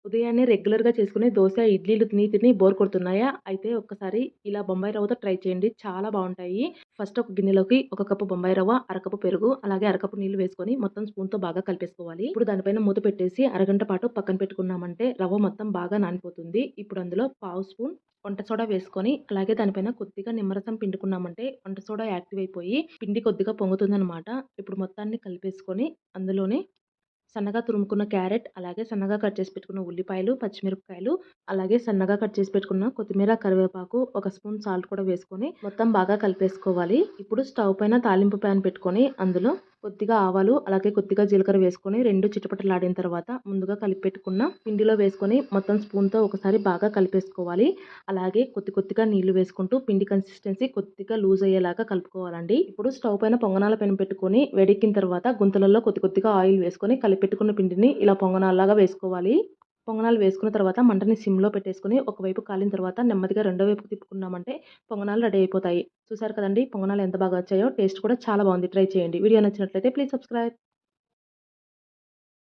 ఉదయాన్నే రెగ్యులర్‌గా చేసుకునే దోస, ఇడ్లీలు తిని బోర్ కొడుతున్నాయా? అయితే ఒక్కసారి ఇలా బొంబాయి రవ్వతో ట్రై చేయండి. చాలా బావుంటాయి. ఫస్ట్ ఒక గిన్నెలోకి ఒక కప్పు బొంబాయి రవ్వ, అరకప్పు పెరుగు, అలాగే అరకప్పు నీళ్లు వేసుకొని మొత్తం స్పూన్‌తో బాగా కలిపేసుకోవాలి. ఇప్పుడు దానిపైన మూత పెట్టేసి అరగంట పాటు పక్కన పెట్టుకున్నామంటే రవ్వ మొత్తం బాగా నానిపోతుంది. ఇప్పుడు అందులో పావు స్పూన్ వంట సోడా వేసుకొని, అలాగే దానిపైన కొద్దిగా నిమ్మరసం పిండుకున్నామంటే వంట సోడా యాక్టివ్ అయిపోయి పిండి కొద్దిగా పొంగుతుందనమాట. ఇప్పుడు మొత్తాన్ని కలిపేసుకొని అందులోనే సన్నగా తురుముకున్న క్యారెట్, అలాగే సన్నగా కట్ చేసి పెట్టుకున్న ఉల్లిపాయలు, పచ్చిమిరపకాయలు, అలాగే సన్నగా కట్ చేసి పెట్టుకున్న కొత్తిమీర, కరివేపాకు, ఒక స్పూన్ సాల్ట్ కూడా వేసుకొని మొత్తం బాగా కలిపేసుకోవాలి. ఇప్పుడు స్టవ్ పైన తాలింపు ప్యాన్ పెట్టుకొని అందులో కొద్దిగా ఆవాలు, అలాగే కొద్దిగా జీలకర్ర వేసుకొని 2 చిటపటలాడిన తర్వాత ముందుగా కలిపి పెట్టుకున్న పిండిలో వేసుకొని మొత్తం స్పూన్‌తో ఒకసారి బాగా కలిపేసుకోవాలి. అలాగే కొద్దిగా నీళ్లు వేసుకుంటూ పిండి కన్సిస్టెన్సీ కొద్దిగా లూజ్ అయ్యేలాగా కలుపుకోవాలండి. ఇప్పుడు స్టవ్ పైన పొంగనాల పెనం పెట్టుకొని వేడెక్కిన తర్వాత గుంతలలో కొద్దిగా ఆయిల్ వేసుకొని కలిపెట్టుకున్న పిండిని ఇలా పొంగనాల్లాగా వేసుకోవాలి. పొంగనాలు వేసుకున్న తర్వాత మంటని సిమ్‌లో పెట్టేసుకొని ఒకవైపు కాలిన తర్వాత నెమ్మదిగా రెండో వైపుకి తిప్పుకున్నామంటే పొంగనాలు రెడీ అయిపోతాయి. చూసారు కదండీ! పొంగనాలు ఎంత బాగా వచ్చాయో. టేస్ట్ కూడా చాలా బాగుంది. ట్రై చేయండి. వీడియో నచ్చినట్లయితే ప్లీజ్ సబ్స్క్రైబ్.